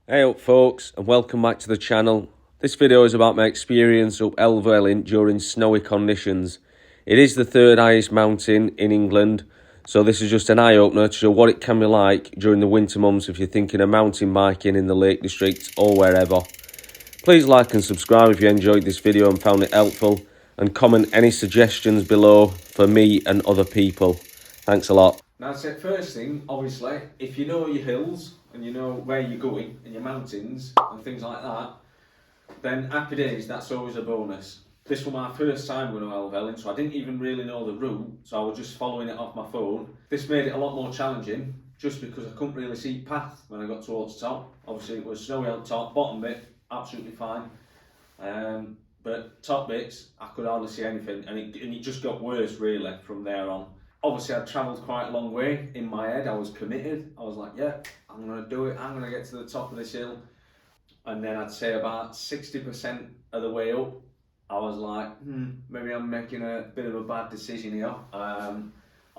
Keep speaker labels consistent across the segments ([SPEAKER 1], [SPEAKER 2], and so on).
[SPEAKER 1] Hey up folks, and welcome back to the channel. This video is about my experience up Helvellyn during snowy conditions. It is the third highest mountain in England, so this is just an eye-opener to show what it can be like during the winter months if you're thinking of mountain biking in the Lake District or wherever. Please like and subscribe if you enjoyed this video and found it helpful, and comment any suggestions below for me and other people. Thanks a lot.
[SPEAKER 2] Now, I'd say first thing, obviously, if you know your hills and you know where you're going and your mountains and things like that, then happy days, that's always a bonus. This was my first time going to Helvellyn, so I didn't even really know the route, so I was just following it off my phone. This made it a lot more challenging, just because I couldn't really see path when I got towards the top. Obviously it was snowy on top, bottom bit, absolutely fine. But top bits, I could hardly see anything, and it just got worse really from there on. Obviously, I'd travelled quite a long way. In my head, I was committed. I was like, yeah, I'm going to do it. I'm going to get to the top of this hill. And then I'd say about 60% of the way up, I was like, maybe I'm making a bit of a bad decision here. I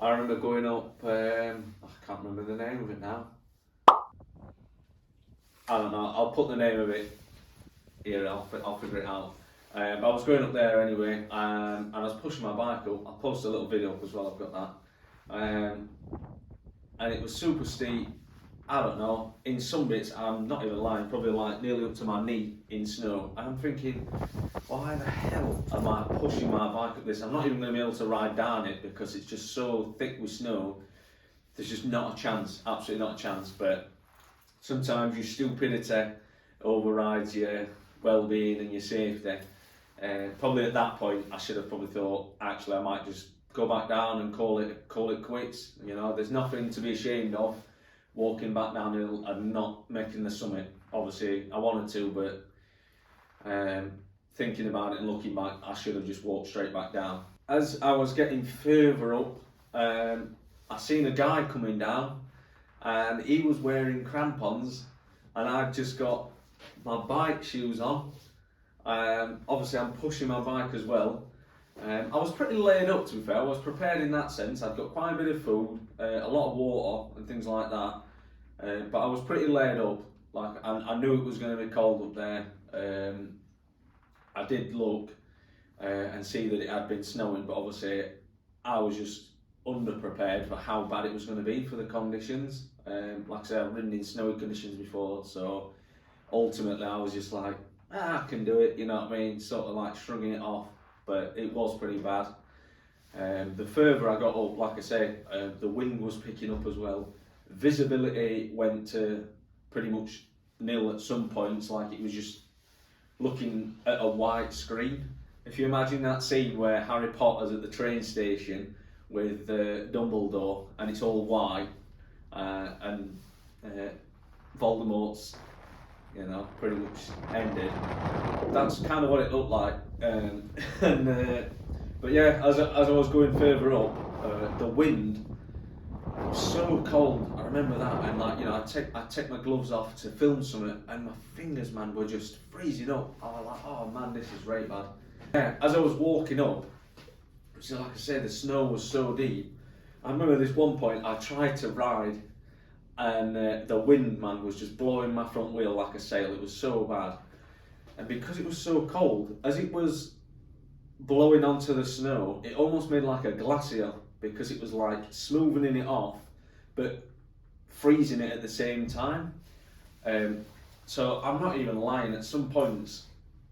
[SPEAKER 2] remember going up, I can't remember the name of it now. I don't know, I'll put the name of it here, I'll figure it out. But I was going up there anyway, and I was pushing my bike up. I'll post a little video up as well, I've got that. And it was super steep. I don't know, in some bits, I'm not even lying, probably like nearly up to my knee in snow. And I'm thinking, why the hell am I pushing my bike up this? I'm not even going to be able to ride down it because it's just so thick with snow. There's just not a chance, absolutely not a chance. But sometimes your stupidity overrides your well-being and your safety. Probably at that point, I should have probably thought, actually, I might just go back down and call it quits. You know, there's nothing to be ashamed of walking back downhill and not making the summit. Obviously, I wanted to, but thinking about it and looking back, I should have just walked straight back down. As I was getting further up, I seen a guy coming down, and he was wearing crampons, and I'd just got my bike shoes on. Obviously I'm pushing my bike as well. I was pretty laid up, to be fair. I was prepared in that sense. I'd got quite a bit of food, a lot of water and things like that. But I was pretty laid up. Like I knew it was going to be cold up there. I did look and see that it had been snowing, but obviously I was just underprepared for how bad it was going to be for the conditions. Like I said, I've ridden in snowy conditions before, so ultimately I was just like, I can do it, you know what I mean, sort of like shrugging it off, but it was pretty bad. The further I got up, like I say, the wind was picking up as well. Visibility went to pretty much nil at some points, like it was just looking at a white screen. If you imagine that scene where Harry Potter's at the train station with Dumbledore and it's all white, and Voldemort's, you know, pretty much ended. That's kind of what it looked like. But yeah, as I was going further up, the wind was so cold. I remember that, and like, you know, I'd take my gloves off to film something, and my fingers, man, were just freezing up. I was like, oh man, this is right bad. Yeah, as I was walking up, so like I said, the snow was so deep. I remember this one point I tried to ride, and the wind, man, was just blowing my front wheel like a sail. It was so bad, and because it was so cold, as it was blowing onto the snow, it almost made like a glacier, because it was like smoothing it off but freezing it at the same time. So I'm not even lying, at some points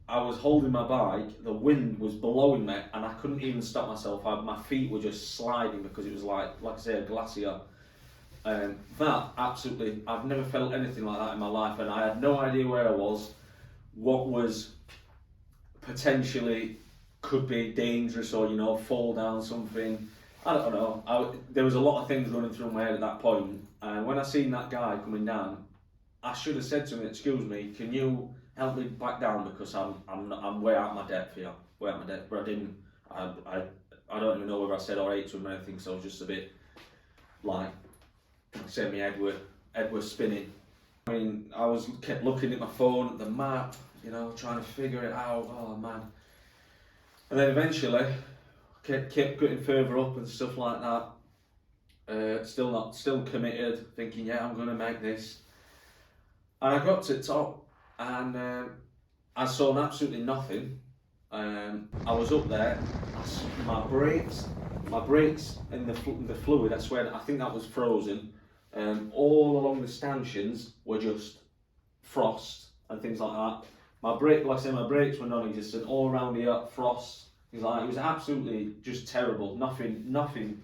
[SPEAKER 2] I was holding my bike, the wind was blowing me, and I couldn't even stop myself. My feet were just sliding because it was like I say, a glacier. That absolutely, I've never felt anything like that in my life, and I had no idea where I was, what was potentially could be dangerous, or, you know, fall down something. I don't know. There was a lot of things running through my head at that point, and when I seen that guy coming down, I should have said to him, "Excuse me, can you help me back down, because I'm way out of my depth here, way out of my depth." But I didn't. I don't even know whether I said all right to him or anything. So I was just a bit like, say, my head was spinning. I mean, kept looking at my phone, at the map, you know, trying to figure it out. Oh man. And then eventually, kept getting further up and stuff like that. Still committed, thinking, yeah, I'm going to make this. And I got to the top, and I saw absolutely nothing. I was up there. My brakes in the fluid. I swear, I think that was frozen. All along the stanchions were just frost and things like that. My brake, like I say, my brakes were non-existent. All around here, frost. Things like that. It was absolutely just terrible. Nothing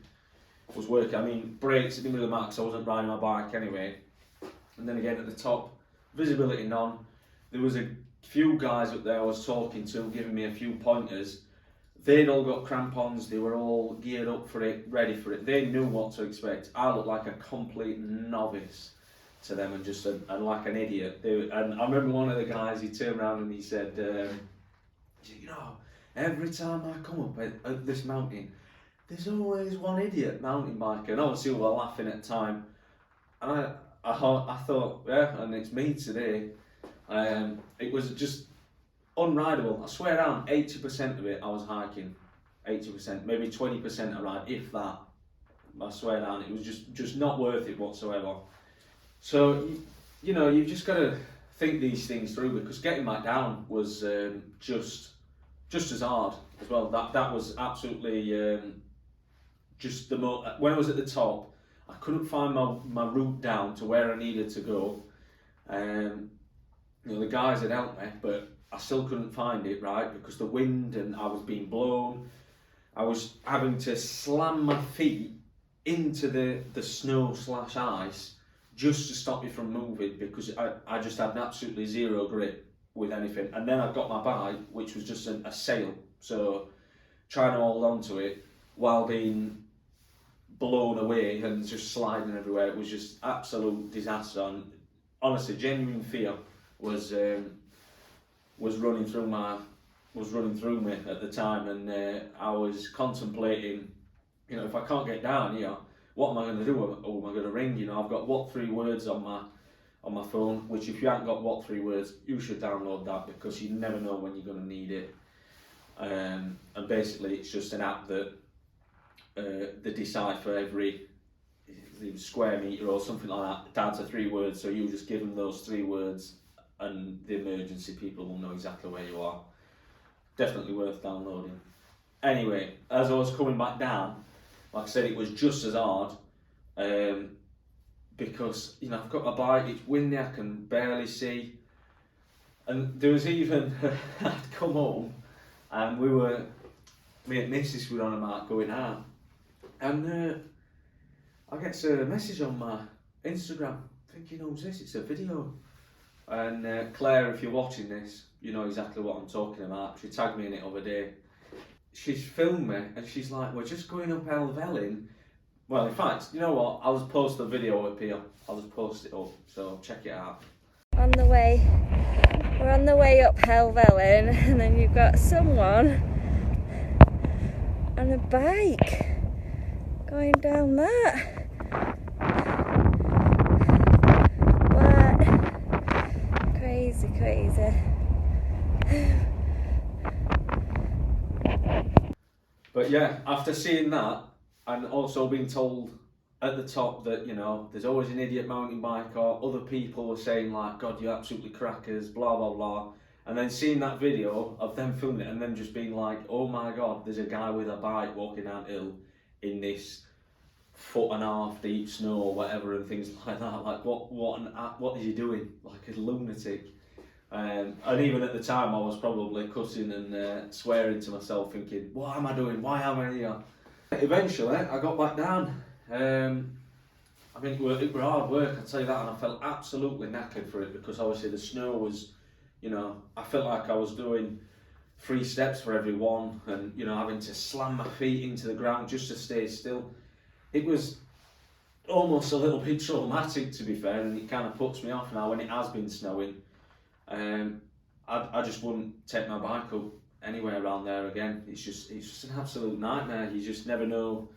[SPEAKER 2] was working. I mean, brakes, it didn't really matter because I wasn't riding my bike anyway. And then again at the top, visibility none. There was a few guys up there I was talking to, giving me a few pointers. They'd all got crampons, they were all geared up for it, ready for it. They knew what to expect. I looked like a complete novice to them and just and like an idiot. And I remember one of the guys, he turned around and he said, you know, every time I come up at this mountain, there's always one idiot mountain biker. And obviously we were laughing at the time. And I thought, yeah, and it's me today. It was just unrideable. I swear down, 80% of it I was hiking. 80%, maybe 20% I ride, if that. I swear down, it was just not worth it whatsoever. So, you know, you've just got to think these things through, because getting back down was just as hard as well. That was absolutely just the when I was at the top, I couldn't find my route down to where I needed to go. You know, the guys had helped me, but I still couldn't find it, right, because the wind and I was being blown. I was having to slam my feet into the snow / ice just to stop me from moving, because I just had absolutely zero grip with anything. And then I got my bike, which was just a sail, so trying to hold on to it while being blown away and just sliding everywhere, it was just absolute disaster. And honestly, genuine fear was running through me at the time, and I was contemplating, you know, if I can't get down here, what am I going to do? Who am I going to ring? You know, I've got what 3 words on my phone, which if you haven't got what 3 words, you should download that, because you never know when you're going to need it. And basically it's just an app that they decide for every square metre or something like that, down to 3 words, so you just give them those 3 words and the emergency people will know exactly where you are. Definitely worth downloading. Anyway, as I was coming back down, like I said, it was just as hard, because, you know, I've got my bike, it's windy, I can barely see, and there was even, I'd come home and me and Mrs were on a mark going out, and I get a message on my Instagram thinking, who's this? It's a video. And Claire, if you're watching this, you know exactly what I'm talking about. She tagged me in it the other day. She's filmed me and she's like, we're just going up Helvellyn. Well, in fact, you know what? I'll just post the video up here. I'll just post it up, so check it out.
[SPEAKER 3] We're on the way up Helvellyn, and then you've got someone on a bike going down that. What? Crazy.
[SPEAKER 2] But yeah, after seeing that, and also being told at the top that, you know, there's always an idiot mountain biker, other people were saying like, God, you're absolutely crackers, blah, blah, blah. And then seeing that video of them filming it and then just being like, oh my God, there's a guy with a bike walking downhill in this 1.5 foot deep snow or whatever and things like that. Like, what is he doing? Like a lunatic. And even at the time I was probably cussing and swearing to myself, thinking, what am I doing? Why am I here? Eventually, I got back down. I mean, it were hard work, I'll tell you that, and I felt absolutely knackered for it, because obviously the snow was, you know, I felt like I was doing 3 steps for every one, and, you know, having to slam my feet into the ground just to stay still. It was almost a little bit traumatic, to be fair, and it kind of puts me off now when it has been snowing. I just wouldn't take my bike up anywhere around there again. It's just an absolute nightmare. You just never know.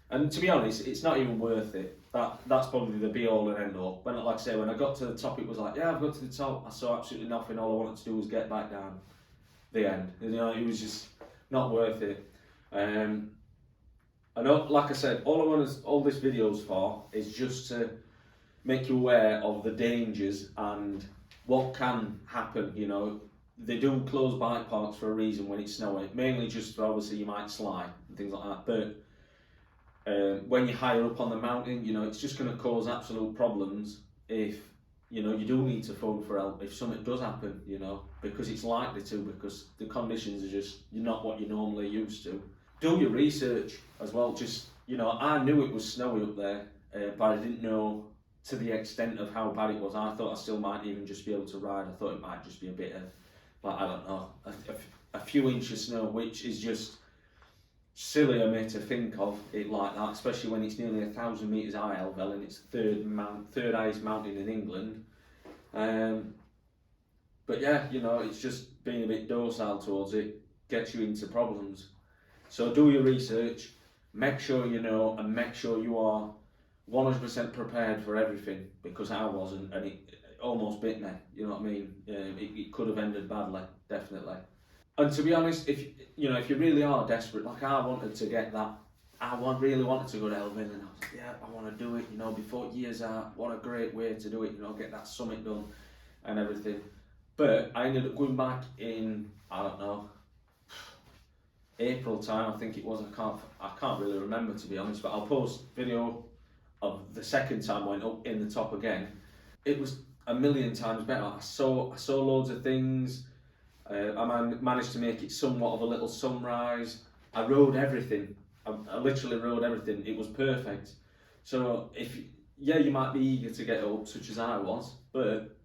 [SPEAKER 2] And to be honest, it's not even worth it. That's probably the be all and end all. When, like I say, when I got to the top, it was like, yeah, I've got to the top. I saw absolutely nothing. All I wanted to do was get back down. The end. You know, it was just not worth it. I know, like I said, all this video's for is just to make you aware of the dangers and what can happen, you know. They do close bike parks for a reason when it's snowing, mainly just for obviously you might slide and things like that, but when you're higher up on the mountain, you know, it's just going to cause absolute problems if, you know, you do need to phone for help if something does happen, you know, because it's likely to, because the conditions are just not what you're normally used to. Do your research as well. Just, you know, I knew it was snowy up there, but I didn't know to the extent of how bad it was. I thought I still might even just be able to ride. I thought it might just be a bit of, like, I don't know, a few inches of snow, which is just silly of me to think of it like that, especially when it's nearly 1,000 metres high, Helvellyn. It's third highest mountain in England. But yeah, you know, it's just being a bit docile towards it gets you into problems. So do your research, make sure you know, and make sure you are 100% prepared for everything, because I wasn't, and it almost bit me, you know what I mean? It could have ended badly, definitely. And to be honest, if you really are desperate, like I wanted to get that, really wanted to go to Helvellyn, and I was like, yeah, I want to do it, you know, before years out. What a great way to do it, you know, get that summit done and everything. But I ended up going back in, I don't know, April time, I think it was. I can't really remember, to be honest, but I'll post video of the second time I went up in the top again. It was a million times better. I saw loads of things. I managed to make it somewhat of a little sunrise. I rode everything. I literally rode everything. It was perfect. So you might be eager to get up, such as I was, but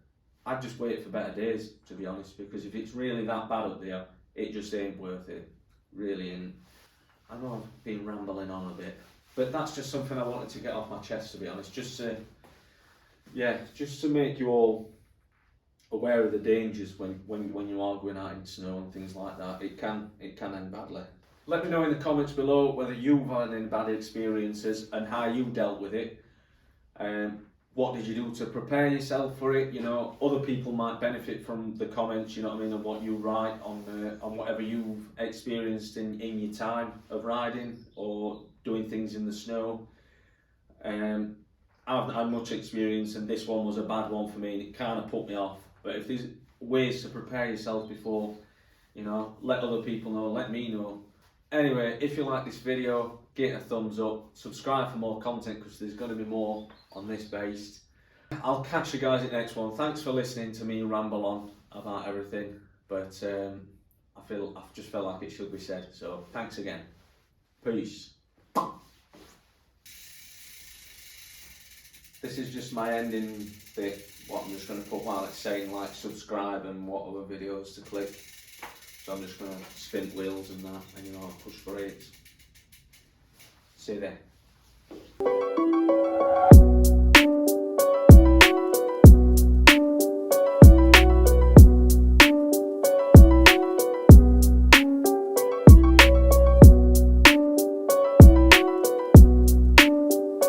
[SPEAKER 2] I'd just wait for better days, to be honest, because if it's really that bad up there, it just ain't worth it, really. And I know I've been rambling on a bit, but that's just something I wanted to get off my chest, to be honest, just to make you all aware of the dangers when you are going out in snow and things like that. It can end badly. Let me know in the comments below whether you've had any bad experiences and how you dealt with it. What did you do to prepare yourself for it? You know, other people might benefit from the comments, you know what I mean, and what you write on whatever you've experienced in your time of riding or doing things in the snow. I haven't had much experience, and this one was a bad one for me, and it kind of put me off. But if there's ways to prepare yourself before, you know, let other people know, let me know. Anyway, if you like this video, give it a thumbs up, subscribe for more content, because there's going to be more on this based. I'll catch you guys in the next one. Thanks for listening to me ramble on about everything, but I've just felt like it should be said, so thanks again. Peace. This is just my ending bit, what I'm just going to put while it's saying, like, subscribe and what other videos to click. So I'm just going to spin wheels and that, and, you know, push brakes. See you there.